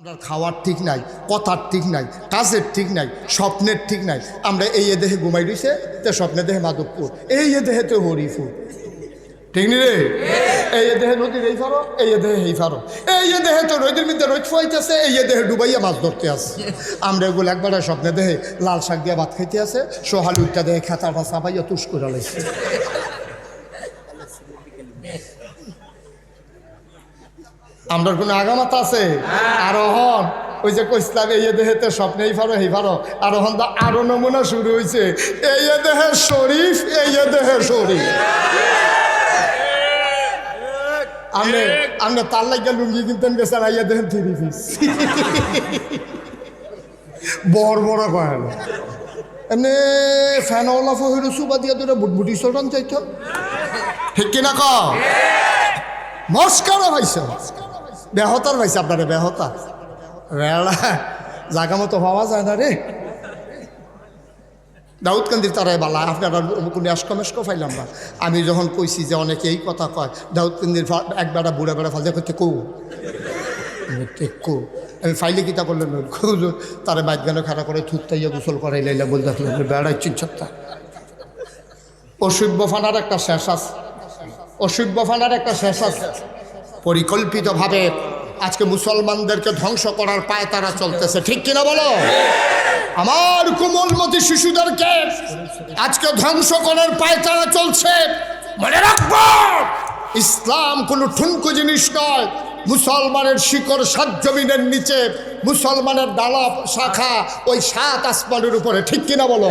আপনার খাওয়ার ঠিক নাই, কথার ঠিক নাই, কাজের ঠিক নাই, স্বপ্নের ঠিক নাই। আমরা এই দেহে ঘুমাই দিছে, তো স্বপ্নে দেহে মাধবপুর, এই দেহে তো হরিপুর, ঠিক নি রে? এই দেহে নদীর এই ফারো, এই দেহে এই ফারো, এই দেহে তো নদীর মধ্যে রোদ ফাইতেছে, এই দেহে ডুবাইয়া মাছ ধরতে আছে। আমরা এগুলো একবার স্বপ্নে দেহে লাল শাক দিয়ে ভাত খাইতে আছে, সোহাল উঠটা দেহে খেতাটা চাপাইয়া তুষ করে লাইছে। আমরা কোনো আগামাতা আছে? আরোহণ ওই যে কইসলাম এই দেহেতে স্বপ্নে এই ফারো এই ফারো, আরোহণ তো আরো নমুনা শুরু হয়েছে, এই দেহে শরীফ, এই দেহে শরীফ। আপনি তার লাগিয়া লুঙ্গি কিনতেন গেছেন, আইয়া দেখেন 3 পিস বড় বড় কয়েন এমনি ফ্যানওয়ালা ফহির সুবা দিয়া তোরা বুটবুটি চলন চাইত, ঠিক কিনা ক? মস্কারা ভাইছে, বেহতার ভাইছে, আপনারা বেহতা রেলা জাগা মতো পাওয়া যায় না রে। দাউদকান্দির তারাই বালা, আপনারা কোনো এসকমেস্ক ফাইলাম না। আমি যখন কইছি যে অনেকে এই কথা কয়, দাউদকান্দির একবেলা বুড়া বেড়া ফালতে করতে কৌ আমি ফাইলে কিতা করলেন, তারা বাইক গানে খাড়া করে থুকতাইয়া গোসল করে লাইলা বল দেখলেন বেড়াই চিনছত্তা। অসভ্য ফানার একটা শেষ আছে, অসভ্য ফানার একটা শেষ আছে। পরিকল্পিতভাবে আজকে মুসলমানদেরকে ধ্বংস করার পায়ে তারা চলতেছে, ঠিক কিনা বলো? আমার কোমলমতি শিশুদেরকে আজকে ধ্বংস করার পায়ে তারা চলছে। মনে রাখবো, ইসলাম কোনো ঠুনকো জিনিস নয়। মুসলমানের শিকড় 7 জমিনের নিচে, মুসলমানের ডালা শাখা ওই 7 আসমানের উপরে, ঠিক কিনা বলো?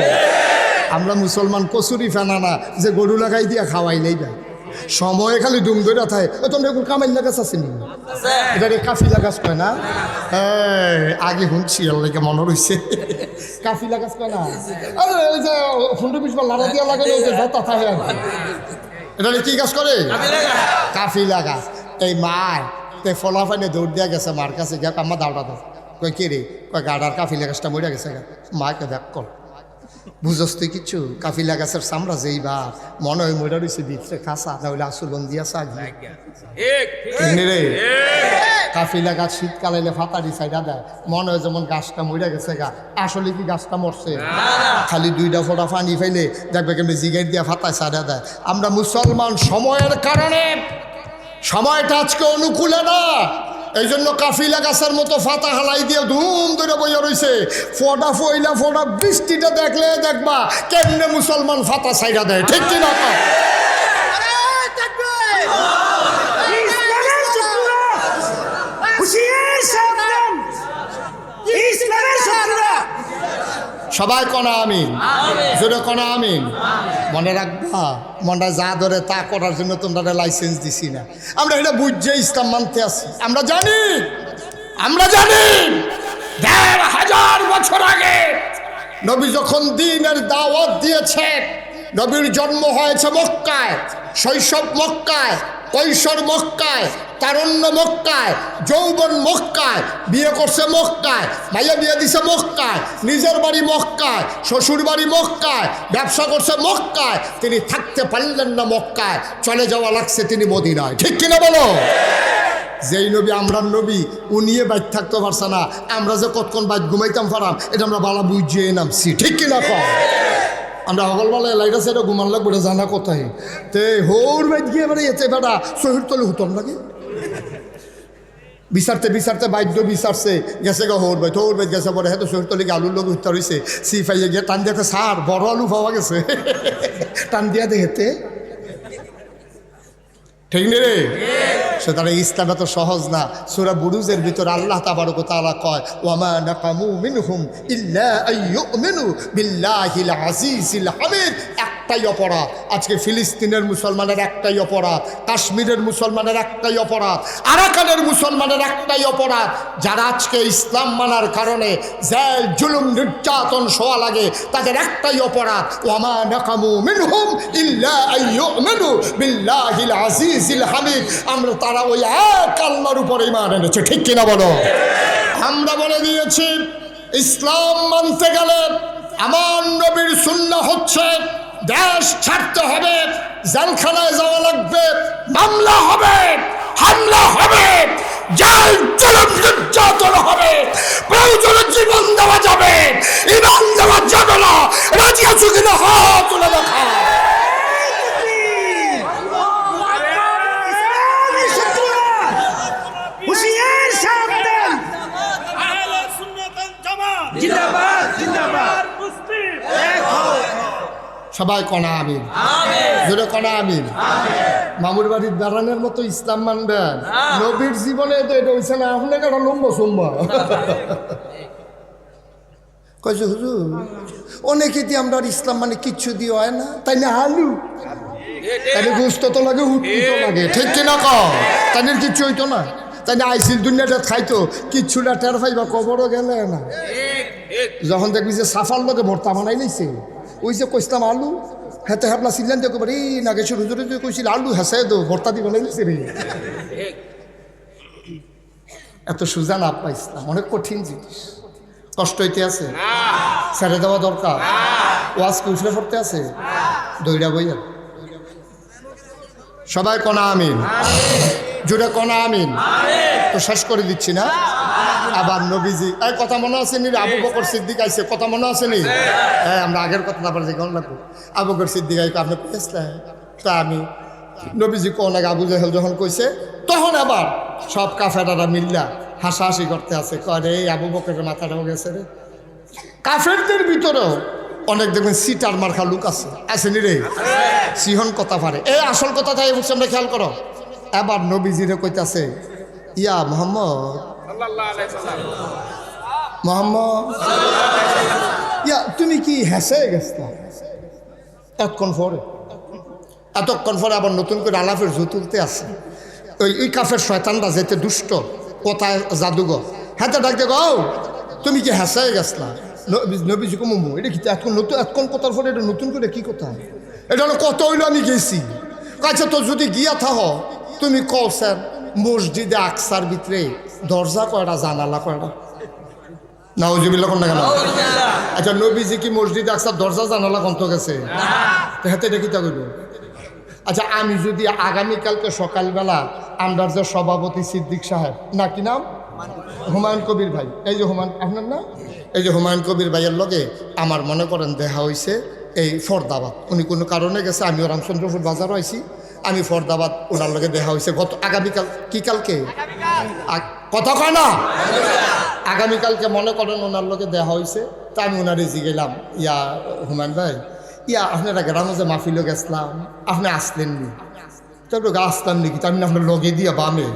আমরা মুসলমান কচুরি ফেনা না যে গরু লাগাই দিয়া খাওয়াইলেই যায়, সময় খালি ডুম ধরে থাকে। তোমরা এগুলো কামাইল্লা গাছ আছে নি? এটা কাফিলা গাছ কয় না? হ্যাঁ, আগে শুনছি এলাকে মনে রয়েছে, কাফিলা গাছ কয় না? আরে ওই যে 15-20 বার লাড়া দিয়া লাগে, ওই যে যাতা থাকে আর কি। এটা কি গাছ করে? কাফিলা গাছ। এই মায় তে ফলাফাইনে দৌড় দিয়া গেছে মার কাছে, গিয়ে আমার দাওটা দাও। কয় কে রে? কয় গাডার কাফিলা গাছটা মরে গেছে। মাকে দেখ কর, বুঝস তুই কিছু? কাফিলা গাছের চামড়া যেইবার মনে হয় মরে রয়েছে ভিতরে খাসা, না হইলে আসলন দিয়া চাগি রে। কাফিলা গাছ শীতকালে এলে ফাতারি সাইডা দেয়, মনে হয় যেমন গাছটা মরে গেছে গা, আসলে কি গাছটা মরছে? খালি 2টা ফোঁটা পানি ফেলে দেখবে কেমনি জিগাই দিয়া ফাতায় সাইডা দেয়। আমরা মুসলমান সময়ের কারণে সময়টা আজকে অনুকূলে না, এই জন্য কাফিলা গাছের মতো ফাতা হালাই দিয়ে ধুম ধরে বইয়া রয়েছে। ফোটা ফইলা ফোটা বৃষ্টিটা দেখলে দেখবা কেমনে মুসলমান ফাতা সাইডা দেয়, ঠিক কিনা? সবাই কনা আমিন, জোরে কনা আমিন। মনে রাখবা, মনটা যা ধরে তা করার জন্য তোমরা লাইসেন্স দিছি না। আমরা এটা বুঝে ইসলাম মানতে আছি। আমরা জানি 1500 বছর আগে নবী যখন দ্বীনের দাওয়াত দিয়েছে, নবীর জন্ম হয়েছে মক্কায়, শৈশব মক্কায়, কৈশোর মক্কায়, তারুণ্য মক্কায়, যৌবন মক্কায়, বিয়ে করছে মক্কায়, ভাইয়া বিয়ে দিছে মক্কায়, নিজের বাড়ি মক্কায়, শ্বশুর বাড়ি মক্কায়, ব্যবসা করছে মক্কায়। তিনি থাকতে পারলেন না মক্কায়, চলে যাওয়া লাগছে তিনি মদিনায়, ঠিক কিনা বলো? যেই নবী আমরা নবী, উনিয়ে বাইক থাকতে পারছে না, আমরা যে কতক্ষণ বাইক ঘুমাইতাম পারাম, এটা আমরা বালা বুঝিয়ে নামছি, ঠিক কিনা কম? আমরা সকালবেলা লাইট আছে, এটা ঘুমান লাগবে, এটা জানা কোথায় তে হোর বাইক গিয়ে এবারে এতে বেড়া শহীদ তলে হুতম লাগে। বিচারতে বাইদ্য বিচারছে গেছে গা হোর বাইত গেছে পরে হয়তো শহীদ তলে আলুর লোক উত্তর হয়েছে, সি ফাইয়ে গিয়ে টান দিয়াতে সার বড় আলু পাওয়া গেছে, টান দিয়া দেখেতে, ঠিক নে রে? সুতরাং ইসলাম এত সহজ না। সূরা বুরুজের ভিতরে আল্লাহ তাবারক ওয়া তাআলা কয়, ওয়ামা নাকামু মিনহুম ইল্লা আইয়ুমিনু বিল্লাহিল আজিজিল হামিদ। একটাই অপরাধ আজকে ফিলিস্তিনের মুসলমানের, একটাই অপরাধ কাশ্মীরের মুসলমানের, একটাই অপরাধ আরাকানের মুসলমানের, একটাই অপরাধ। যারা আজকে ইসলাম মানার কারণে জেল জুলুম নির্যাতন সওয়া লাগে, তাদের একটাই অপরাধ, ওয়ামা নাকামু মিনহুম ইল্লা আইয়ুমিনু বিল্লাহিল আজিজিল হামিদ। আমরা তারা ওই এক আল্লাহর উপরে ঈমান এনেছে, ঠিক কিনা বলো? আমরা বলে দিয়েছি ইসলাম মানতে গেলে আমার নবীর সুন্নাহ হচ্ছে দেশ ছাড়তে হবে, জেলখানায় যাওয়া লাগবে, মামলা হবে, হামলা হবে, জেল জুলুম নির্যাতন হবে, সবাই কনা আমিন, জোরে কনা আমিন। মামুর বাড়ির দাঁড়ানোর মতো ইসলাম মানবেন? নবীর জীবনে তো এটা হয়েছে না, আপনাকে একটা লম্বা সম্বা কয়েছে হুজুর অনেকে দিয়ে আমরা আর ইসলাম মানে কিচ্ছু দিয়ে হয় না, তাই না? আলু তাই গুস্ত তো লাগে, হুটকি তো লাগে, ঠিক কিনা ক? তাই কিচ্ছু হইতো না, তাই না? আইসিল দুনিয়াটা খাইতো, কিচ্ছুটা টের পাইবা কবরও গেলে না। যখন দেখবি যে সাফার লোকে ভর্তা বানাই নিছে, ওই যে কইসলাম আলু, হেতে আপনার সিলেন দেখো পারি না গেছে হুজুরে যে কইছিল আলু হেসে দো ভর্তা দিয়ে বানাই নিছে রে। এত সুজা না আপা, ইসলাম অনেক কঠিন জিনিস, কষ্ট হইতে আছে, ছেড়ে দেওয়া দরকার। ওয়াজ কি উঠলে পড়তে আছে, দইরা বইয়া। সবাই কনা আমিন, জুড়ে কনা আমিন। তো শেষ করে দিচ্ছি না। আবার নবীজি এই কথা মনে আছে নি? আবু বকর সিদ্দিক আইছে, কথা মনে আছে নি? হ্যাঁ, আমরা আগের কথা আবার যে কেমন লাগবো। আবু বকর সিদ্দিক আইকে আপনি পেয়েছিলেন, তা আমি নবীজি কোন আগে আবু জাহেল যখন কইছে, তখন আবার সব কাফেরারা মিল্লা হাসাহাসি করতে আছে, কয় এই আবু বকরের মাথাটাও গেছে রে। কাফেরদের ভিতরেও অনেক দেখবেন সিটার মার্খা লোক আছে, আসেনি রে? সিহন কথা পারে। এই আসল কথা তাই বলছি, আমরা খেয়াল করো। এবার নবীজিরে কইতাছে, ইয়া মোহাম্মদ, মোহাম্মদ ইয়া তুমি কি হেসে গেছলা এতক্ষণ পরে আবার নতুন করে আলাপের জু তুলতে আসে। ওই কাফের শয়তানরা যেতে দুষ্ট, কোথায় জাদুঘর, হ্যাঁ ডাক দে গো, তুমি কি হেসে গেছলা? নবীজি কো মোমো এটা কি এতক্ষণ কথার পরে এটা নতুন করে কি কথা? এটা হলো কত হইলো আমি গেছি। আচ্ছা তো যদি গিয়া থাহ তুমি কও স্যার মসজিদে আকসার ভিতরে দরজা কয়টা, জানালা কয়টা? নাউজুবিল্লাহ কোন না কেন? আচ্ছা নবীজি কি মসজিদে আকসার দরজা জানালা কন্ত গেছে? হাতে দেখি তা কইব। আচ্ছা আমি যদি আগামীকালকে সকালবেলা আমরা যে সভাপতি সিদ্দিক সাহেব, না কি নাম, হুমায়ুন কবির ভাই, এই যে হুমায়ুন আপনার না, এই যে হুমায়ুন কবির ভাইয়ের লগে আমার মনে করেন দেখা হয়েছে এই ফরদাবাদ, উনি কোনো কারণে গেছে, আমিও রামচন্দ্রপুর বাজারও আইছি, আমি ফরদাবাদ ওনার লগে দেখা হয়েছে গত আগামীকাল, কি কালকে কথা কয় না, আগামীকালকে মনে করেন ওনার লগে দেখা হয়েছে। তা আমি ওনারে জিগেলাম, ইয়া হুমায়ুন ভাই, ইয়া আপনারা গ্রামে যে মাহফিলে গেছিলাম, আপনি আসলেননি? তারপরে আসলাম নাকি? তা আমি আপনার লগে দিয়া বামে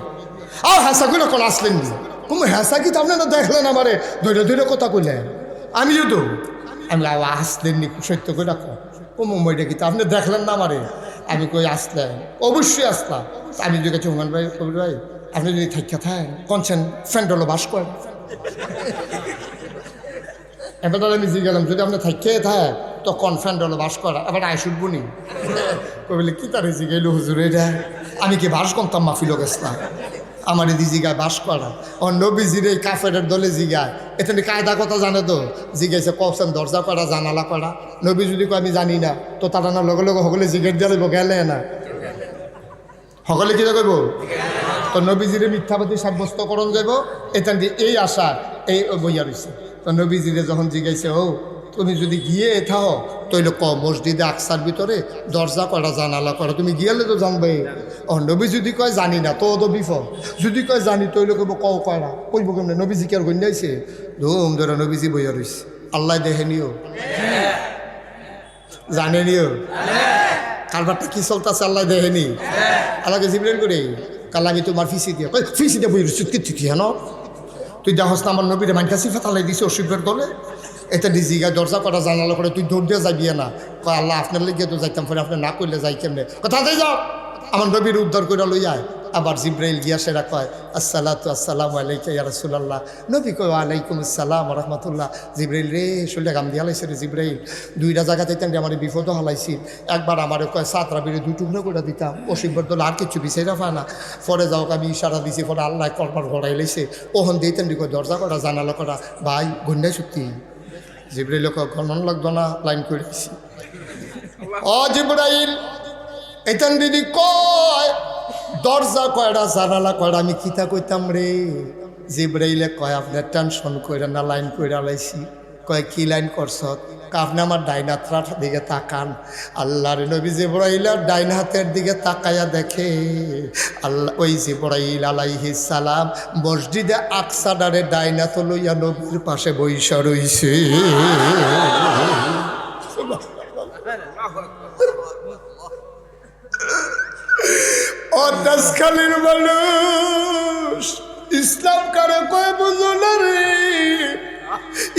আর হাসা করে কোন আসলেননি? কোনো হেসা কি আপনারা দেখলেন আমারে ধৈর্য ধৈর্য কথা কইলেন? আমি যদি আমি আসলেননি সত্য করে রাখো মোমইটা কি আপনি দেখলেন না আমারে? আমি কই আসলেন, অবশ্যই আসলাম। আমি যদি কাছে হুমান ভাই, কবির ভাই আপনি যদি থাকা থাকেন কনছেন ফ্যান্ডলো বাস করেন। এবার আমি জিজ্ঞালাম যদি আপনি থাকে থাক তো কনফ্যান্ডলো বাস করা, এবার আয় শুটবো নি? কবিলে কি তারে জিগাইল হুজুর এটা আমি কি বাস করতাম মাহফিল গেছিলাম, আমার এদি জিগায় বাস করা। ও নবীজির এই কাফের দলে জিগায়, এটা কায়দা কথা জানে তো, জিগাইছে কখন দরজা করা, জানালা করা। নবী যদি আমি জানি না তো তারা না লগে লগে সকলে জিগেট দিয়ে দেবো, গেলে না সকলে কি করবো? তো নবীজিরে মিথ্যাবাদী সাব্যস্ত করণ যাব, এটা এই আশা এই বইয়া রয়েছে। তো নবীজিরে যখন জিগাইছে, ও তুমি যদি গিয়ে থাও তৈলে ক মসজিদে আকসার ভিতরে দরজা করা, জানালা করা, তুমি গিয়ালে তো জানবে। ও নবী যদি কয় জানি না তো ওদের বিফল, যদি কয় জানি তৈলে কব কও কয়রা, কইব কেমনে? নবীজি কি আর গন্যাইছে? ধুম ধরে নবীজি বইয়া রয়েছে, আল্লাহ দেখে নিও, জানে নিও কারবারটা কি চলতেছে, আল্লাহ দেখেনি। আল্লাহকে জিবরাইল করে কাল আমি তোমার ফিসি দিয়ে বই রয়েছি কি হেন তুই দেখস না আমার নবীরে মানকা সিফাত আল্লাহ দিছে অসুবিধার দলে, এটা ডিজিগা দরজা করা, জানালা করে তুই দৌড় দিয়ে যাবি না? কয় আল্লাহ আপনার লেগে তো যাইতাম, পরে আপনি না করলে যাই কেমনে? কথা দিয়ে যাও, আমার নবীর উদ্ধার করে লই আয়। আবার জিব্রাইল গিয়া সেরা কয় আসসালাতু আসসালামু আলাইকা ইয়া রাসূলুল্লাহ। নবী কয় ওয়ালাইকুম আসসালাম ওয়া রাহমাতুল্লাহ। জিব্রাইল রে শরীরে গাম দিয়া লাইছে রে জিব্রাইল, দুইটা জায়গাতে তেন আমার বিপদও হালাইছি। একবার আমার কয় সাতরা বেড়ে দুই টুকরো করে দিতাম, অসিকবার দল আর কিছু বিচাইরা পায় না। পরে যাও আমি ইশারা দিছি, পরে আল্লাহ কলপার ঘোরাই লাইছে। ওহন দিয়ে তেন কয় দরজা করা, জানালা করা, ভাই গন্ডাই সত্যি। জিব্রাইল কয় গণন লাগতো না, লাইন করে দিছি। ও জিব্রাইল এতেন দিদি কয় দরজা কয়টা, জানালা কয়টা, আমি কিতা কইতাম রে? জিব্রাইলে কয় আপনার টেনশন কইরা না, লাইন কইরা লাইছি। কয় কি লাইন করছ? আপনি আমার ডাইন হাতটার দিকে তাকান। আল্লাহর নবী জিব্রাইলের ডাইন হাতের দিকে তাকায়া দেখে আল্লাহ ওই জিব্রাইল আলাইহিস সালাম মসজিদে আকসাডারে ডাইন হাত লইয়া নবীর পাশে বইসা রইছে। তেজখালীর মানুষ ইসলাম কারে কয় বুঝো না রে,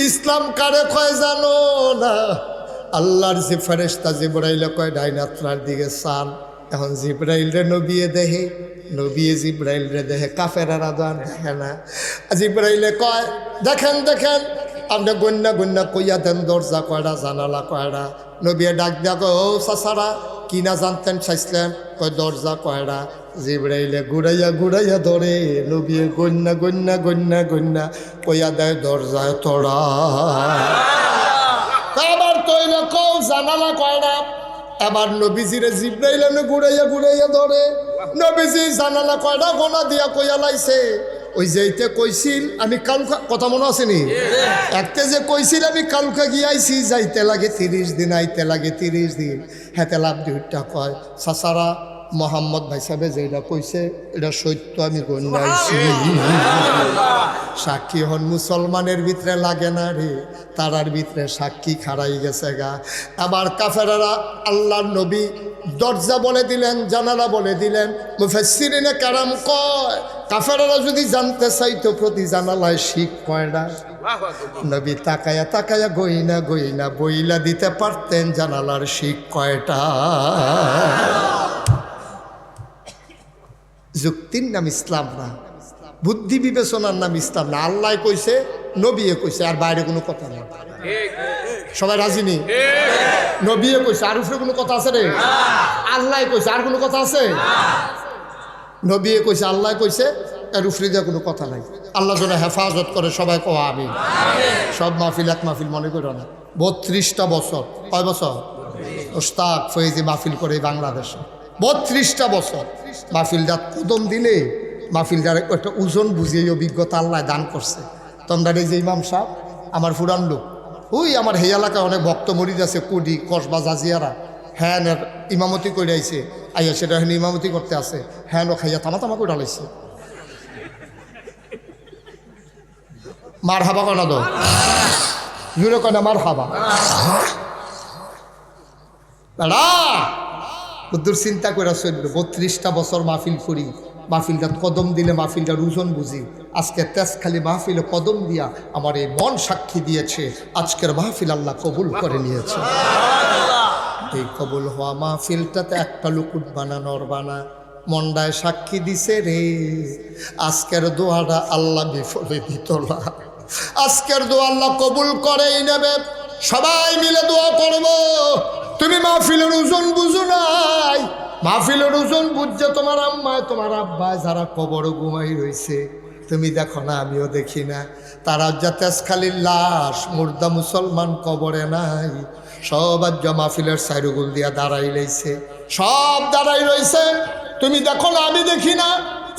ইসলাম কারে কয় জানো না। আল্লাহর যে ফেরেশতা জিবরাইল কয় ডাইনাত্রার দিকে চান। এখন জিবরাইল রে নবিয়ে দেহে, নবিয়ে জিবরাইল রে দেহে, কাফেরারা তো আর দেখে না। জিবরাইলে কয় দেখেন দেখেন, আপনি গন্যা গন্যা কইয়া দেন দরজা কয়টা জানালা কয়টা। নবিয়ে ডাক দিয়া কয় ও চাচারা কি না জানতেন চাইছিলেন, কয় দরজা কয়টা। জিবরাইলে ঘুরাইয়া ঘুরাইয়া ধরে, নবিয়ে গন্যা গন্যা গন্যা গন্যা কইয়া দেয় দরজায় তোড়া। আবার তৈলে কও জানালা কয়টা। এবার নবীজিরে জিবরাইল ঘুরাইয়া ঘুরাইয়া ধরে, নবীজি জানালা কয়টা গোনা দিয়া কইয়া লাইছে। ওই যেইতে কইছিল আমি কালকা, কথা মনে আসেনি একটা যে কইছিল আমি কালকা গিয়াইছি, যাইতে লাগে 30 দিন আইতে লাগে 30 দিন। হেতে লাভ দুইটা কয় চাচারা মোহাম্মদ ভাই সাহেবে যেটা কইছে এটা সত্য, আমি গন্যাইছি। সাক্ষী হন মুসলমানের ভিতরে লাগে না রে, তারার ভিতরে সাক্ষী খাড়াই গেছে গা। আবার কাফেরারা আল্লাহর নবী দরজা বলে দিলেন, জানালা বলে দিলেন। মুফাসসিরিনে কারাম কয় কাফেরারা যদি জানতে চাইতো প্রতি জানালায় শিখ কয়টা, নবী তাকায়া তাকায়া গইনা গইনা বইলা দিতে পারতেন জানালার শিখ কয়টা। যুক্তির নাম ইসলাম না, বুদ্ধি বিবেচনার নাম ইসলাম না। আল্লাহ কইছে, নবীয়ে কইছে, আর বাইরে কোনো কথা নেই। সবাই রাজি নি? নবীয়ে কইছে, আর উপরে কোনো কথা আছে রে? আল্লাহ কইছে, আর কোনো কথা আছে? নবীয়ে কইছে, আল্লাহ কইছে, এর উপরে দিয়ে কোনো কথা নাই। আল্লাহ যেন হেফাজত করে, সবাই কওয়া আমিন। সব মাহফিল এক মাহফিল মনে করো না। 32টা বছর, কয় বছর ওস্তাদ ফয়েজি মাহফিল করে বাংলাদেশে 32টা বছর। মাহফিলটা কদম দিলে মাহফিলটার একটা ওজন বুঝিয়ে অভিজ্ঞতা আল্লাহ দান করছে। তোমরা এই যে ইমাম সাহেব আমার ফুরান লোক, ওই আমার এই এলাকায় অনেক ভক্ত মরিদ আছে, কুডি কসবা জাজিয়ারা, হ্যাঁ ইমামতি করে আইছে, আইয়া সেটা হ্যাঁ ইমামতি করতে আছে, হ্যাঁ খাইয়া তামা তামা করে ডালাইছে। মার হাবা কনা দো জুড়ে কনা মার হাবা দাদা বুদ্ধুর চিন্তা করে চলবে। 32টা বছর মাহফিল করি, মাহফিলটা কদম দিলে মাহফিলটার ওজন বুঝি। আজকে তেজখালি মাহফিলে কদম দিয়া আমার এই মন সাক্ষী দিয়েছে, আজকের মাহফিল আল্লাহ কবুল করে নিয়েছে। এই কবুল হওয়া মাহফিলটাতে একটা লুকুট বানানোর বানা মন্ডায় সাক্ষী দিছে রে, আজকের দোয়াটা আল্লাহ বিফলে দিত না। আজকের দোয়া আল্লাহ কবুল করেই নেবে। সবাই মিলে দোয়া করব। তুমি মাহফিলের ওজন বুঝো নাই, মাহফিলের ওজন বুঝছে তোমার আম্মায় তোমার আব্বায় যারা কবর ঘুমাই রয়েছে, তুমি দেখো না, আমিও দেখি না। তারা যা তেজখালির লাশ মুর্দা মুসলমান কবরে নাই, সব আজ মাহফিলের সাইরুগুল দিয়া দাঁড়াই রয়েছে, সব দাঁড়াই রয়েছে। তুমি দেখো না, আমি দেখি না।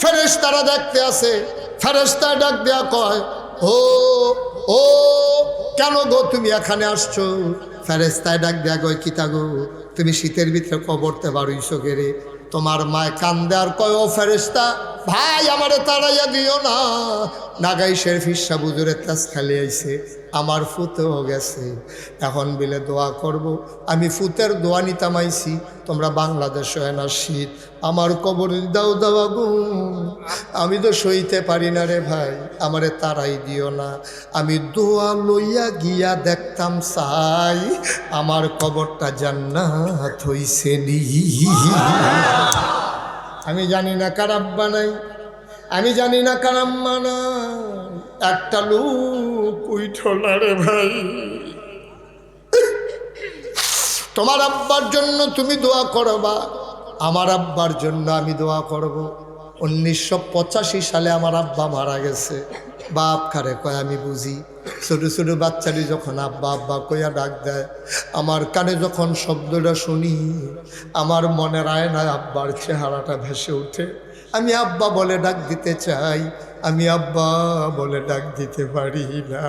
ফেরেশতারা দেখতে আছে, ফেরেশতা ডাক দেয়া কয় ও ও কেন গো তুমি এখানে আসছো? ফেরেশতায় ডাক দেয়া কয় কিতা গো তুমি শীতের ভিতরে কবরতে বাড়ইছো গেরে? তোমার মায় কান্দে আর কয় ও ফেরেশতা ভাই আমারে তাড়াইয়া দিও না, নাগাই শেরফির সাবুজুরের তেজখালি আইছে, আমার ফুতেও গেছে, এখন বিলে দোয়া করব। আমি ফুতের দোয়া নিতাম আইছি, তোমরা বাংলাদেশে হয় না শীত, আমার কবর দাও দাও গুণ, আমি তো সইতে পারি না রে ভাই, আমারে তাড়াই দিও না। আমি দোয়া লইয়া গিয়া দেখতাম চাই আমার কবরটা জান্নাত হইছে নি। আমি জানি না কার আব্বা নাই, আমি জানি না কার আম্মা নাই, একটা লোক উঠলা রে ভাই। তোমার আব্বার জন্য তুমি দোয়া করবা, আমার আব্বার জন্য আমি দোয়া করব। 1985 সালে আমার আব্বা মারা গেছে। বাপ খারে কয় আমি বুঝি, ছোটো ছোটো বাচ্চাটি যখন আব্বা আব্বা কইয়া ডাক দেয়, আমার কানে যখন শব্দটা শুনি আমার মনের আয়নায় আব্বার চেহারাটা ভেসে ওঠে। আমি আব্বা বলে ডাক দিতে চাই, আমি আব্বা বলে ডাক দিতে পারি না।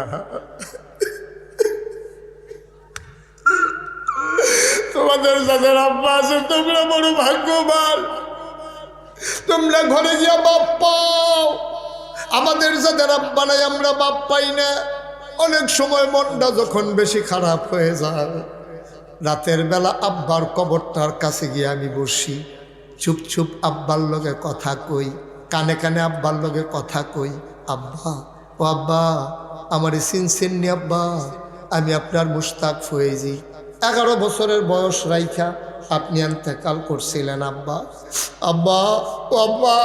তোমাদের যাদের আব্বা আছে তোমরা বড় ভাগ্যবান, তোমরা ঘরে গিয়া বাপ পাও। আমাদের যাদের আব্বা নাই আমরা বাপ পাই না। অনেক সময় মনটা যখন বেশি খারাপ হয়ে যায়, রাতের বেলা আব্বার কবরটার কাছে গিয়ে আমি বসি, চুপ চুপ আব্বার লগে কথা কই, কানে কানে আব্বার লগে কথা কই, আব্বা ও আব্বা আমার চিনছেন নি আব্বা, আমি আপনার মুশতাক ফয়েজি, 11 বছরের বয়স রাইখা আপনি ইন্তেকাল করছিলেন আব্বা। আব্বা ও আব্বা,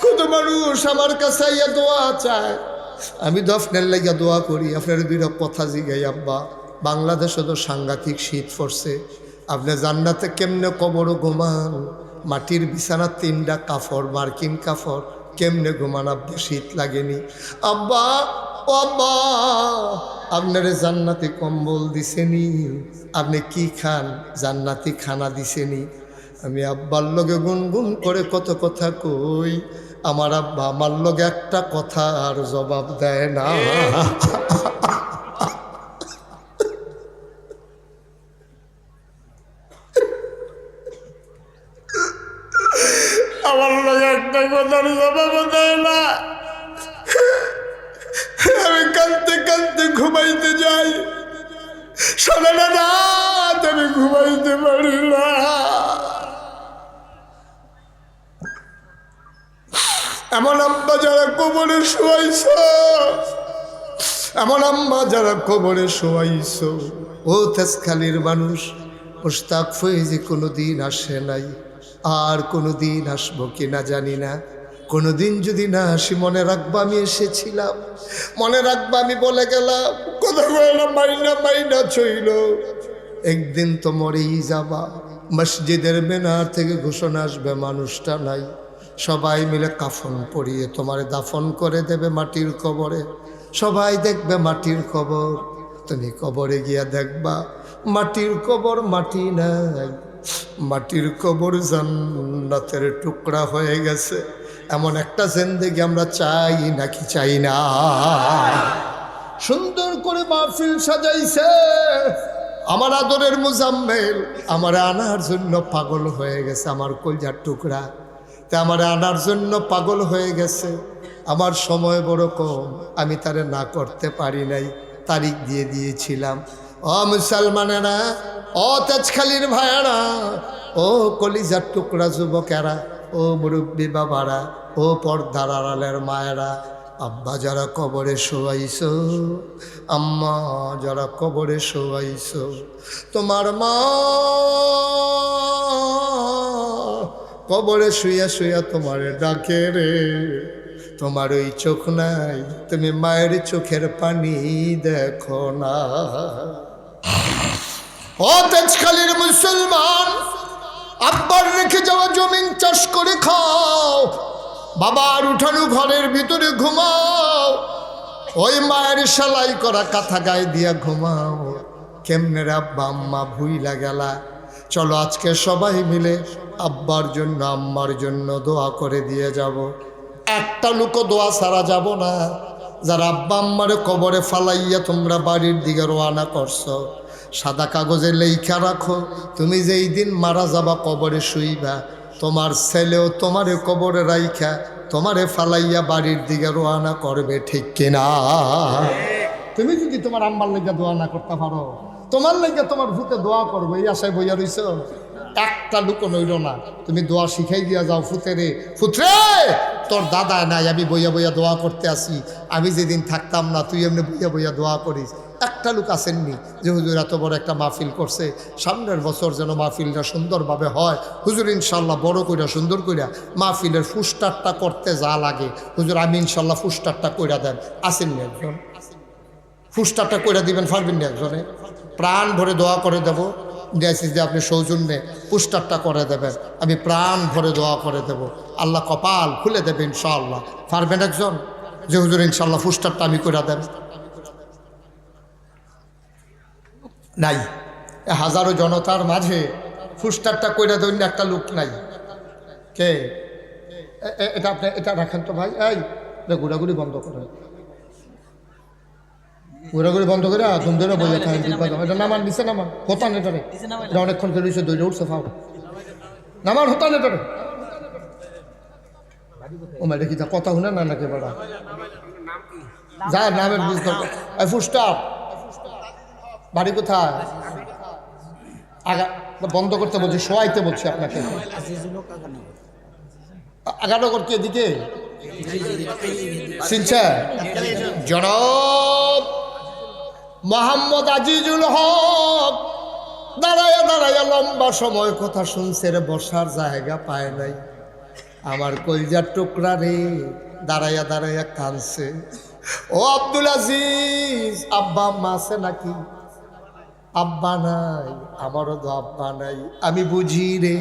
কত মানুষ আমার কাছে আইয়া দোয়া চায়, আমি দফনের লাগিয়া দোয়া করি, আপনার দুইটা কথা জিগাই আব্বা। বাংলাদেশে তো সাংঘাতিক শীত পড়ছে, আপনি জান্নাতে কেমনে কবর ঘুমান, মাটির বিছানা 3টা কাপড়, মার্কিন কাপড়, কেমনে ঘুমান আব্বা, শীত লাগেনি আব্বা ও আব্বা, আপনারে জান্নাতি কম্বল দিছেনি, আপনি কি খান জান্নাতি খানা দিছেনি। আমি আব্বার লগে গুনগুন করে কত কথা কই, আমার আব্বা আমার লগে একটা কথা আর জবাব দেয় না। আমার লগে একটা কথার জবাব দেয় না। আমি কাঁদতে কাঁদতে ঘুমাইতে যাই, সারাটা রাত আমি ঘুমাইতে পারি না। এমন আব্বা যারা কবরে শোয়াইছ, এমন আম্মা যারা কবরে শোয়াইছ, ও তেজখালীর মানুষ, মুশতাক ফয়েজি কোনোদিন আসে নাই, আর কোনোদিন আসবো কিনা জানি না। কোনোদিন যদি না আসি মনে রাখবা আমি এসেছিলাম, মনে রাখবা আমি বলে গেলাম, কথা বললাম মাইনা মাইনা চইল, একদিন তো মরেই যাবা। মসজিদের মিনার থেকে ঘোষণা আসবে মানুষটা নাই, সবাই মিলে কাফন পরিয়ে তোমার দাফন করে দেবে মাটির কবরে, সবাই দেখবে মাটির কবর, তুমি কবরে গিয়া দেখবা মাটির কবর মাটি নাই, মাটির কবর জান্নাতের টুকরা হয়ে গেছে। এমন একটা জিন্দেগি আমরা চাই নাকি চাই না? সুন্দর করে মাহফিল সাজাইছে, আমার আদরের মুজাম্মেল আমার আনার জন্য পাগল হয়ে গেছে, আমার কলজার টুকরা তা আমার আনার জন্য পাগল হয়ে গেছে। আমার সময় বড় কম, আমি তারে না করতে পারি নাই, তারিখ দিয়ে দিয়েছিলাম। ও মুসলমানেরা, ও তেজখালীর ভাইয়েরা, ও কলিজার টুকরা যুবকেরা, ও মুরব্বী বাবারা, ও পর্দার আড়ালের মায়েরা, আব্বা যারা কবরে শোয়াইছ, আম্মা যারা কবরে শোয়াইছ, তোমার মা কবরে শুইয়া শুইয়া তোমারে ডাকে রে, তোমার ওই চোখ নাই, তুমি মায়ের চোখের পানি দেখো না। ও তেজখালীর মুসলমান, আব্বার রেখে যাওয়া জমিন চাষ করে খাও, বাবার উঠানো ঘরের ভিতরে ঘুমাও, ওই মায়ের সেলাই করা কাঁথা গায়ে দিয়া ঘুমাও। কেমনে রে আব্বা আম্মা ভুইলা গেলা? চলো আজকে সবাই মিলে আব্বার জন্য আম্মার জন্য দোয়া করে দিয়ে যাব। একটা লোক দোয়া ছাড়া যাব না। যারা আব্বা আম্মারে কবরে ফালাইয়া তোমরা বাড়ির দিকে রওনা করছো, সাদা কাগজে লেখা রাখো, তুমি যেই দিন মারা যাবা কবরে শুইবা, তোমার ছেলেও তোমারে কবরে রাইখা তোমারে ফালাইয়া বাড়ির দিকে রওনা করবে, ঠিক কিনা? তুমি যদি তোমার আম্মার লেগে দোয়া না করতে পারো, তোমার লেগে তোমার ভূতে দোয়া করবো এই আশায় বইয়া রইছ? একটা লুকো নইল না, তুমি দোয়া শিখাই দিয়া যাও ফুতেরে, ফুতরে তোর দাদা নাই, আমি বইয়া বইয়া দোয়া করতে আসি, আমি যেদিন থাকতাম না তুই এমনি বইয়া বইয়া দোয়া করিস। একটা লোক আসেননি যে হুজুর এত বড় একটা মাহফিল করছে, সামনের বছর যেন মাহফিলটা সুন্দরভাবে হয়, হুজুর ইনশাল্লাহ বড় কইরা সুন্দর কইরা মাহফিলের ফুস্টারটা করতে যা লাগে হুজুর আমি ইনশাল্লাহ ফুস্টারটা কইরা দেন। আসেননি একজন? ফুস্টারটা কইরা দিবেন পারবেন না একজনে? প্রাণ ভরে দোয়া করে দেব, দিয়েছি যে আপনি সৌজন্যে পুস্টারটা করে দেবেন, আমি প্রাণ ভরে দোয়া করে দেব, আল্লাহ কপাল খুলে দেবে ইনশাআল্লাহ। পারবেন একজন যে হুজুর ইনশাল্লাহ পুস্টারটা আমি করে দেব? নাই। হাজারো জনতার মাঝে পুস্টারটা কইরা দেবেন একটা লোক নাই। কে এটা? আপনি এটা রাখেন তো ভাই, এই ঘোরাঘুরি বন্ধ করে, ঘোরাঘুরি বন্ধ করে তুমি ধরে বইয়া থাকেন। এটা নামান দিছে, নামান হতান, এটারে এটা অনেকক্ষণ করে দিচ্ছে, দইটা উঠছে ফাও, নামান হতান এটারে। ও মেয়েটা কি কথা শুনে না নাকি বেড়া যা নামের বুঝতে ফুস্টার বাড়ি কোথায়? আগা বন্ধ করতে বলছি, শোয়াইতে বলছি আপনাকে। আগানগর কি এদিকে চিনছে? জনাব মোহাম্মদ আজিজুল হক দাঁড়াইয়া দাঁড়াইয়া লম্বা সময় কথা শুনছে রে, বসার জায়গা পায় নাই। আমার কলজার টুকরা রে দাঁড়াইয়া দাঁড়াইয়া কাঁদছে। ও আব্দুল আজিজ, আব্বা আম্মা আছে নাকি? আব্বা নাই, আমারও তো আব্বা নাই। আমি বুঝি রে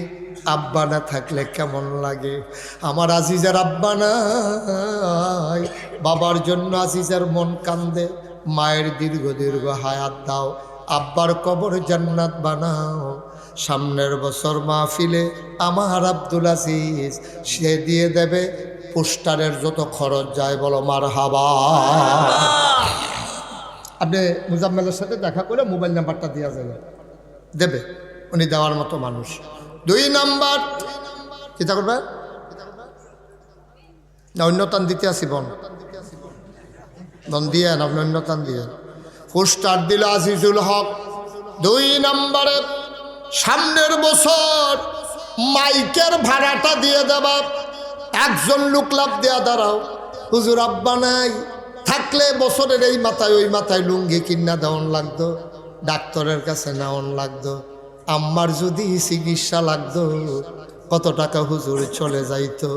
আব্বা না থাকলে কেমন লাগে। আমার আজিজের আব্বা নাই, বাবার জন্য আজিজের মন কান্দে। মায়ের দীর্ঘ দীর্ঘ হায়াত দাও, আব্বার কবর জান্নাত বানাও। সামনের বছর মাহফিলে আমার আব্দুল আজিজ সে দিয়ে দেবে পোস্টারের যত খরচ যায়, বলো মারহাবা। আপনি মুজাম্মেলের সাথে দেখা করে মোবাইল নাম্বারটা দেওয়া যাবে, দেবে, উনি দেওয়ার মতো মানুষ। 2 নাম্বার চিন্তা করবে না, অন্যতান দিতে আসি বন দিয়ে না, আপনি অন্যতান দিয়ে পোস্টার দিল আজিজুল হক। 2 নাম্বারে সামনের বছর মাইকের ভাড়াটা দিয়ে দেবা। একজন লোক লাভ দেয়া দাঁড়াও, হুজুর আব্বা নাই, থাকলে বছরের এই মাথায় ওই মাথায় লুঙ্গি কিনা দেওয়ান লাগতো, ডাক্তারের কাছে নেওয়ান লাগতো। আম্মার যদি চিকিৎসা লাগতো কত টাকা হুজুর চলে যাইতো।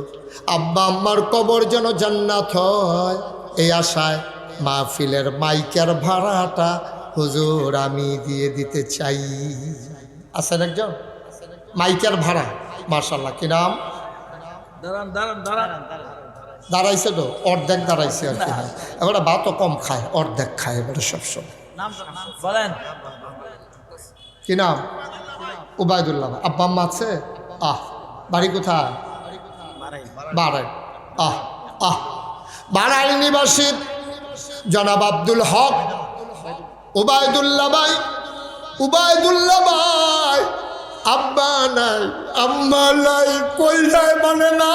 আব্বা আম্মার কবর যেন জান্নাত হয়, এই আশায় মাহফিলের মাইকের ভাড়াটা হুজুর আমি দিয়ে দিতে চাই। আছেন একজন মাইকের ভাড়া, মাশাআল্লাহ, কি নাম? দাঁড়াইছে তো, অর্ধেক দাঁড়াইছে আর কি। হ্যাঁ, এবারে ভাতও কম খায়, অর্ধেক খায় এবারে সবসময়। কি নাম? উবায়দুল্লাহ। আব্বা আম্মা আছে? বাড়ি কোথায়? বাড়াই। বাড়াই নিবাসী জনাব আব্দুল হক উবায়দুল্লাহ ভাই। উবায়দুল্লাহ ভাই আব্বা নাই আম্মা নাই, কই যায় মানে না।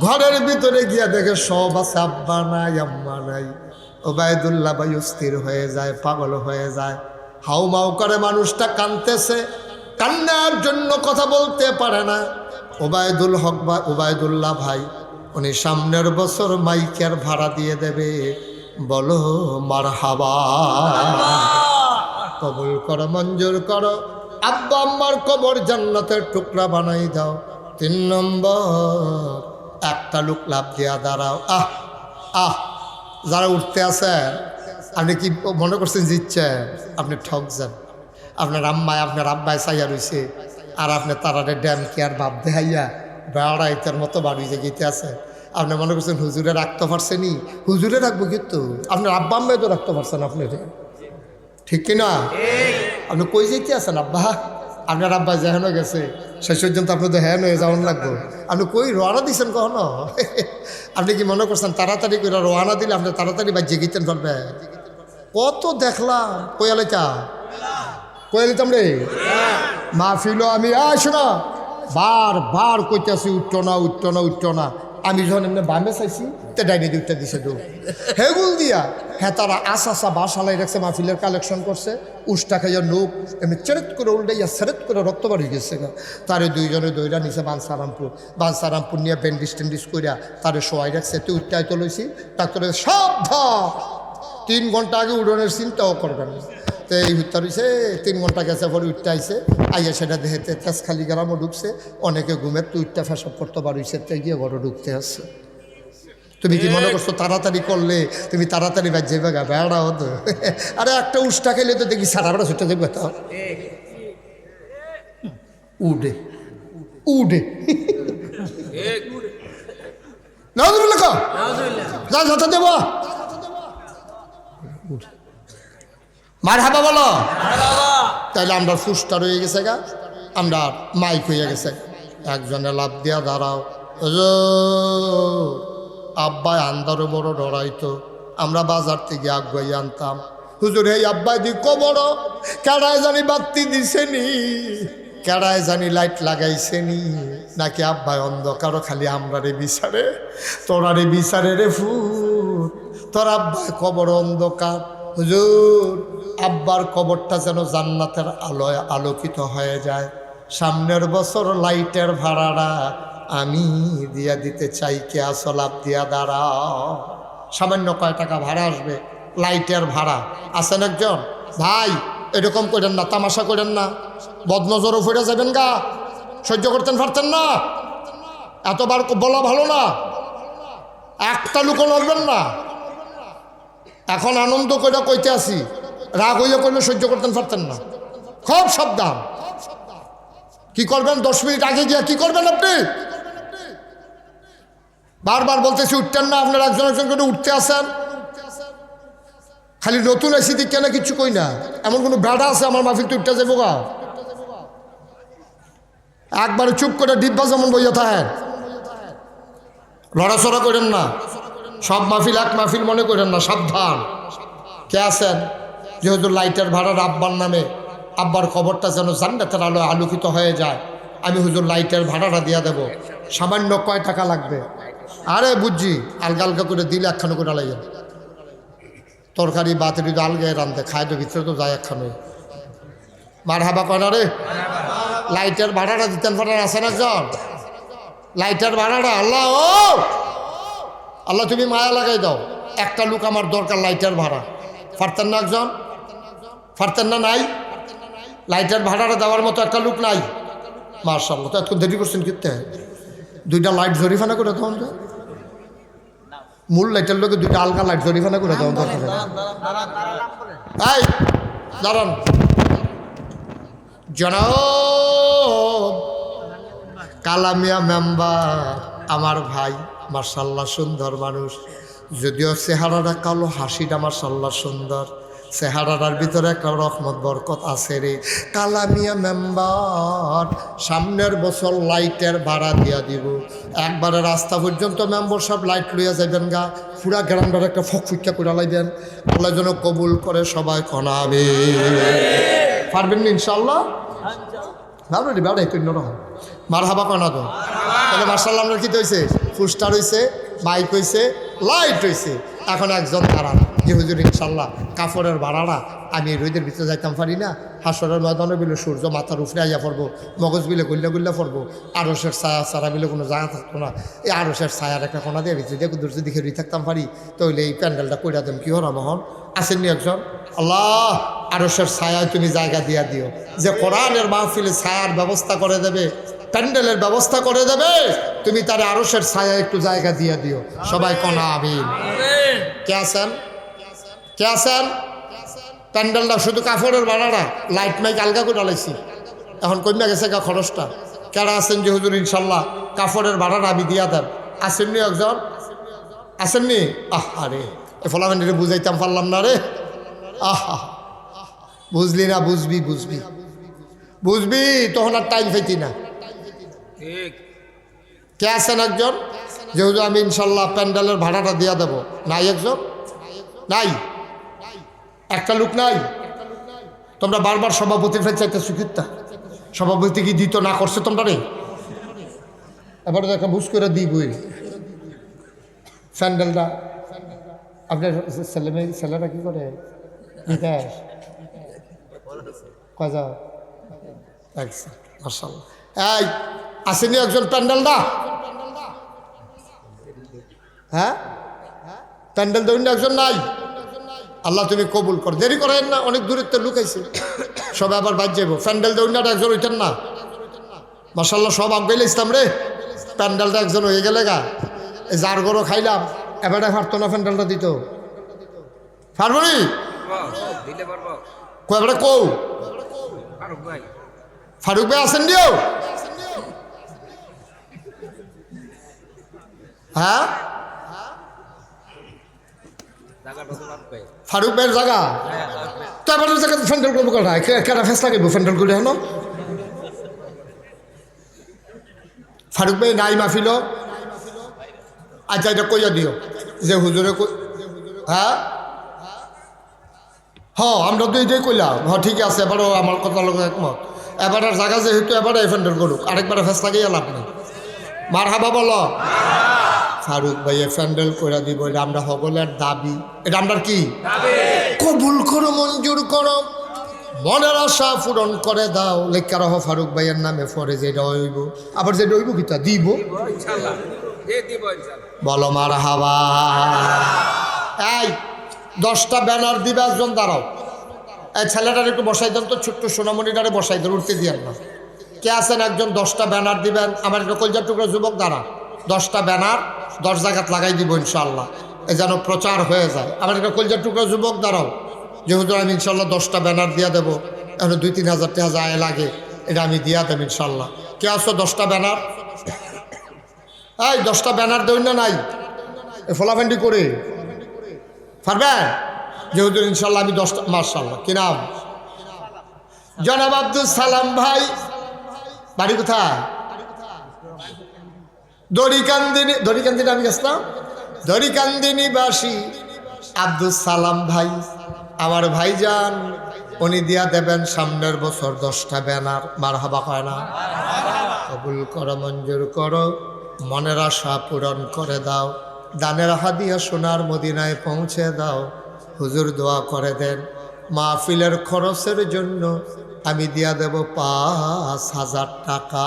ঘরের ভিতরে গিয়া দেখে সব আছে, আব্বা নাই আম্মা নাই। উবায়দুল্লাহ ভাই অস্থির হয়ে যায়, পাগল হয়ে যায়, হাউমাউ করে। মানুষটা কাঁদতেছে, কান্নার জন্য কথা বলতে পারে না। ওবায়দুল হক বা উবায়দুল্লাহ ভাই উনি সামনের বছর মাইকের ভাড়া দিয়ে দেবে, বলো মারহাবা। কবুল করো, মঞ্জুর করো, আব্বা আম্মার কবর জান্নাতের টুকরা বানাই দাও। 3 নম্বর একটা লোক লাভ দিয়া দাঁড়াও। যারা উঠতে আছেন, আপনি কি মনে করছেন জিতছেন? আপনি ঠক যান। আপনার আব্বায় চাইয়া রয়েছে, আর আপনি তারারে ড্যাম কি আর বাপ দেখাইয়া বেড়াইতের মতো বাড়ি যে গীতে আছে। আপনি মনে করছেন হুজুরে রাখতে পারছেনি, হুজুরে রাখবো, কিন্তু আপনার আব্বা আম্মায় তো রাখতে পারছেন আপনি, ঠিক কিনা? আপনি কই যেতে আছেন আব্বা? আপনার আব্বা যেহেন গেছে শেষ পর্যন্ত আপনি তো হ্যান হয়ে যাওয়ান লাগবো। আপনি কই রওনা দিচ্ছেন কখনো? আপনি কি মনে করছেন তাড়াতাড়ি করে রওনা দিলে আপনি তাড়াতাড়ি বা জেগিতেন পারবে? কত দেখলাম কয়ালিতা কয়ালিতাম রে মাহফিল। আমি শোনা বার কইতেছি উঠতো না। আমি যখন এমনি বামে চাইছি তে ডাইনে দুইটা দিছে দৌড় হেগুল দিয়া। হ্যাঁ, তারা আসা বাসালাই রাখছে, মাহফিলের কালেকশন করছে, উষ্টা খাইয়া নোক এমনি চেরেত করে উল্টাইয়া সেরেত করে রক্ত বাড়ি গেছে গা। তারে 2 জনে দইরা নিছে বানসারামপুর নিয়ে ব্যান্ডিস টেন্ডিস করিয়া তারে শোয়াই রাখছে। তুই উঠতে তো লইছি, ডাক্তারের সব 3 ঘন্টা আগে উড়নের চিন্তাও করবেন না। তো এই উঠতে রয়েছে, 3 ঘন্টা গেছে পরে উঠতে আইসে, আইয়া সেটা দেহেতে তেজখালি গ্রামও ঢুকছে। অনেকে ঘুমের তুই উঠতে ফেসব করতে পারছে, গিয়ে ঘরে ঢুকতে আসছে। তুমি কি মনে করছো তাড়াতাড়ি করলে তুমি তাড়াতাড়ি বাজে বেগা বেড়া হতো? আরে একটা উষ্টা খেলে তো দেখি সারা বেড়া ছুটে দেখবে, তো উডে দেব মারহাবা বলো। তাইলে আমরা ফুসটা রয়ে গেছে গা, আমরা মাইক হয়ে গেছে। একজনে লাভ দিয়া দাঁড়াও, আব্বাই আন্দারও বড় ডরাইতো, আমরা বাজার থেকে আগুয়াই আনতাম। হুজুর এই আব্বাই দি কবর কেড়ায় জানি বাতি দিছেনি, কেড়ায় জানি লাইট লাগাইছেনি, নাকি আব্বাই অন্ধকারও খালি আমরা রে বিচারে, তোরা রে বিচারে রে ফুট, তোর আব্বাই কবর অন্ধকার। হুজুর আব্বার কবরটা যেন জান্নাতের আলোয় আলোকিত হয়ে যায়, সামনের বছর লাইটের ভাড়াটা আমি দিয়া দিতে চাই, কে আসলাপ দিয়া দাঁড়াও। সামান্য কয় টাকা ভাড়া আসবে, লাইটের ভাড়া। আছেন একজন ভাই, এরকম করেন না, তামাশা করেন না, বদনজরও ফিরে যাবেন গা, সহ্য করতেন পারতেন না, এতবার বলা ভালো না, একটা লুকো লড়বেন না। এখন আনন্দ করে কইতে আসি, রাগ হইয়া করলে সহ্য করতেন পারতেন না, খুব সাবধান। কি করবেন 10 মিনিট আগে গিয়া কি করবেন আপনি? বারবার বলতেছি উঠতেন না, আপনার একজন একজন করে উঠতে আসেন। খালি নতুন এসি দিক কেন কিচ্ছু কই না, এমন কোনো ব্যাডা আছে আমার মাহফিল উঠতে যাবো গা? একবারে চুপ করে ডিব্বা যেমন বইয়া থাকেন, লড়াচড়া করেন না, সব মাহফিল এক মাহফিল মনে করেন না, সাবধান। কে আছেন যেহেতু লাইটের ভাড়ার আব্বার নামে, আব্বার খবরটা যেন জান্নাতের আলো আলোকিত হয়ে যায়, আমি হুজুর লাইটের ভাড়াটা দিয়ে দেব, সামান্য কয় টাকা লাগবে? আরে বুঝছি, আলগা আলগা করে দিলে একখানো করে লাগেন, তরকারি বাতিল আলগায় রান্ধে খায় তো ভিতরে তো যায় একখানো। মার হাবা কয় না রে, লাইটের ভাড়াটা দিতেন পারেন? আছেন একজন? লাইটের ভাড়াটা আল্লাহ, ও আল্লাহ তুমি মায়া লাগাই দাও, একটা লোক আমার দরকার লাইটের ভাড়া। পারতেন না একজন? পারতেন না? নাই লাইটের ভাড়াটা দেওয়ার মতো একটা লোক নাই? মাশাআল্লাহ, তো এত দেরি করছেন কিনতে? 2টা লাইট জরিফানা করে তখন তো মূল লাইটের লোকে 2টা আলগা লাইট জরিফানা করে তখন দরকার। এই দাঁড়ান, জনাব কালামিয়া মেম্বার আমার ভাই, মাশাআল্লাহ সুন্দর মানুষ, যদিও চেহারাটা কালো, হাসিটা মাশাআল্লাহ সুন্দর, চেহারাটার ভিতরে একটা রহমত বরকত আছে রে। কালামিয়া মেম্বার সামনের বছর লাইটের ভাড়া দিয়া দিব, একবারে রাস্তা পর্যন্ত মেম্বার সব লাইট লইয়া যাবেন গা, পুরা গ্রামটার একটা ফকফুক্কা করে লাইবেন। আল্লাহ যেন কবুল করে, সবাই কনাবে। পারবেন না ইনশাআল্লাহ? ভালো রে বেড়াই কন্য রকম মার হাবা কনা তো। তাহলে মার্শাল্লাহ আপনার কী হয়েছে? ফুস্টার হয়েছে, বাইক হয়েছে, লাইট হয়েছে। এখন একজন দাঁড়ান যে হুজুর ইনশাল্লাহ কাপড়ের ভাড়াটা আমি রোদের ভিতরে যাইতাম পারি না, হাসরের ময়দানে বিলে সূর্য মাথার উপরে আইয়া পড়বো, মগজ বিলে গুল্লা গুল্লা পড়বো, আরসের ছায়া ছাড়া বিলে কোনো জায়গা থাকতো না, এই আরসের ছায়ার একটা কোনা দিয়ে ভিতরে দিয়ে কুদুর যদি খেয়ে থাকতাম পারি, তাহলে এই প্যান্ডেলটা কইরা দেন কি হরা মহন আসেননি একজন? আল্লাহ আরসের ছায়ায় তুমি জায়গা দিয়া দিও, যে কোরআনের মাহফিলে ছায়ার ব্যবস্থা করে দেবে, প্যান্ডেলের ব্যবস্থা করে দেবে, তুমি তার আরসের ছায়া একটু জায়গা দিয়ে দিও। সবাই কনা আমিন। কে আছেন? কে আছেন? প্যান্ডেলটা শুধু কাপড়ের ভাড়াটা, লাইট মাইক আলগা করে লাইছি, এখন কমে গেছে গা খরচটা। কেরা আছেন যে হুজুর ইনশাল্লাহ কাপড়ের ভাড়াটা আমি দিয়া দেন? আসেননি একজন? আসেননি? আরে এ ফলাফানিরে বুঝাইতাম পারলাম না রে। আহা বুঝলি না? বুঝবি বুঝবি বুঝবি, তখন আর টাইম পাইতি না। কে আছেন একজন যেহেতু আমি ইনশাল্লাহ প্যান্ডেলের ভাড়াটা দিয়া দেব? নাই একজন? নাই? একটা লোক নাই? তোমরা বারবার সভাপতির ফেল চাইতে সুখিতা, সভাপতি কি দিত না করছে তোমরা রে? এবার দেখা বুঝ করে দিই বই প্যান্ডেলটা। আপনার ছেলেরা কি করে? বিদেশ কয়জা? মাশাআল্লাহ। এই আসেনি একজন প্যান্ডেলটা? হ্যাঁ প্যান্ডেল দৌড় একজন নাই? আল্লাহ তুমি কবুল কর। দেরি করেন না, অনেক দূরের তো লুকাইছে, সব আবার বাদ যাবো। প্যান্ডেল দৌড়াটা একজন হইতেন না? মাশাআল্লাহ সব আগাইলে ইসলাম রে। প্যান্ডেলটা একজন হয়ে গেলে গা, যার গরো খাইলাম এবারে পারতো না প্যান্ডেলটা দিত? পারবো নি? এবারে কৌ ফারুক ভাই আছেন দিও? হ্যাঁ ফারুক ভাইয়ের জায়গা তো এবার জায়গায় ফ্যান্ডেল করবো কোথায়? কেনা ফেস লাগাইব ফ্যান্ডেল করে? হেন ফারুক ভাই নাই মাহফিল? আচ্ছা এটা কইয়া দিও যে হুজুরে হ্যাঁ হ্যাঁ আমরা তো এইটাই কইলাম। হ্যাঁ ঠিক আছে, এবারও আমার কথা লোক একমত। এবারের জায়গা যেহেতু এবারে এই ফ্যান্ডেল করুক, আরেকবার ফেস লাগিয়ে লাভ নেই। মার হাবা বলো। ফারুক ভাইয়ে প্যান্ডেল করে দিব, এটা আমরা সকলের দাবি। এটা আমরা কি কবুল করো, মঞ্জুর করো, মনের আশা পূরণ করে দাও। লেখা রহ ফারুক ভাইয়ের নামে পরে যেটা হইব, আবার যেটা হইব কি তা দিব ইনশাআল্লাহ, দিব ইনশাআল্লাহ। বলো মারহাবা। এই 10টা ব্যানার দিবে, একজন দাঁড়াও। এই ছেলেটার একটু বসাই দেন তো, ছোট্ট সোনামণিটারে বসাই দেন, উঠতে দিয়েন না। কে আছেন একজন 10টা ব্যানার দিবেন? আমার একটা কলজার টুকরা যুবক দাঁড়া, 10টা ব্যানার 10 জায়গাত লাগাই দিব ইনশাআল্লাহ, এ যেন প্রচার হয়ে যায়। আমার একটা কলজার টুকরা যুবক দাঁড়াও, যে হুজুর আমি ইনশাল্লাহ 10টা ব্যানার দিয়া দেবো, এখন 2-3 হাজার টাকা যায় লাগে, এটা আমি দিয়া দেব ইনশাল্লাহ। কে আসো 10টা ব্যানার? এই 10টা ব্যানার দেন না নাই, এ ফোলাফেন্ডি করে পারবেন? যে হুজুর ইনশাল্লাহ আমি 10টা, মাশাআল্লাহ। কি নাম? জনাব আব্দুল সালাম ভাই। বাড়ি কোথায়? দড়িকান্দিনী। দড়িকান্দিনী আমি গেছিলাম, দড়িকান্দিনীবাসী আব্দুল সালাম ভাই আমার ভাইজান, উনি দিয়া দেবেন সামনের বছর 10টা ব্যানার। মারহাবা কয় না? কবুল করো, মঞ্জুর করো, মনের আশা পূরণ করে দাও, দানের হাদিয়া সোনার মদিনায় পৌঁছে দাও। হুজুর দোয়া করে দেন, মাহফিলের খরচের জন্য আমি দিয়া দেব 5,000 টাকা।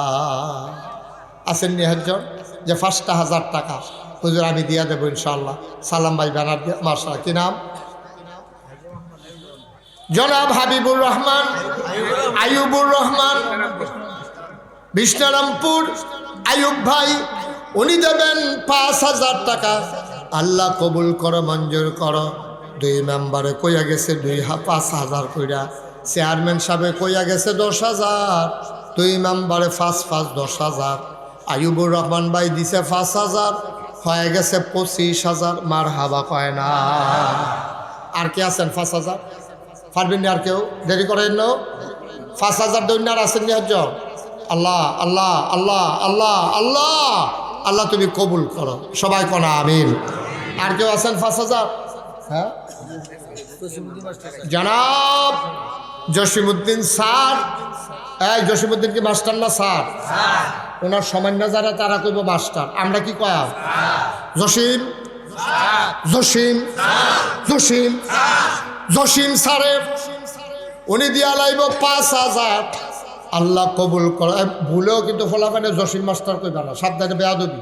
আছেন নি একজন যে 5,000 টাকা হুজুর আমি দিয়া দেবো ইনশাল্লাহ? সালাম ভাই ব্যানার দিয়া। মাশাআল্লাহ। কি নাম? জনাব হাবিবুর রহমান, আইয়ুবুর রহমান, বিষ্ণুরামপুর আইয়ুব ভাই, উনি দেবেন 5,000 টাকা। আল্লাহ কবুল করো, মঞ্জুর করো। 2 মেম্বারে কইয়া গেছে 5,000 কইরা, চেয়ারম্যান সাহেবে কইয়া গেছে 10,000, 2 মেম্বারে 5 10,000। আইয়ুবুর রহমান ভাই দিছে 5,000, হয়ে গেছে 25,000। মারহাবা কয় না? আর কে আছেন 5,000? পারবেন না আর কেউ? দেরি করেন না। 5,000 দৈন্যার আছেন নি একজন? আল্লাহ আল্লাহ আল্লাহ আল্লাহ আল্লাহ আল্লাহ তুমি কবুল করো, সবাই কোনা আমিন। আর কেউ আছেন 5,000? হ্যাঁ, জনাব জসিমউদ্দিন স্যার। এই জসিমউদ্দিন কি মাস্টার না স্যার? ওনার সামান্য যারা তারা কইব মাস্টার, আমরা কি কয়া? জসিম, জসিম, জসিম, জসিম সারে উনি দিয়া লাইব 5,000। আল্লাহ কবুল করে। ভুলেও কিন্তু ফলাফানে জসিম মাস্টার কইবা না, সাবধানে বেয়াদবি।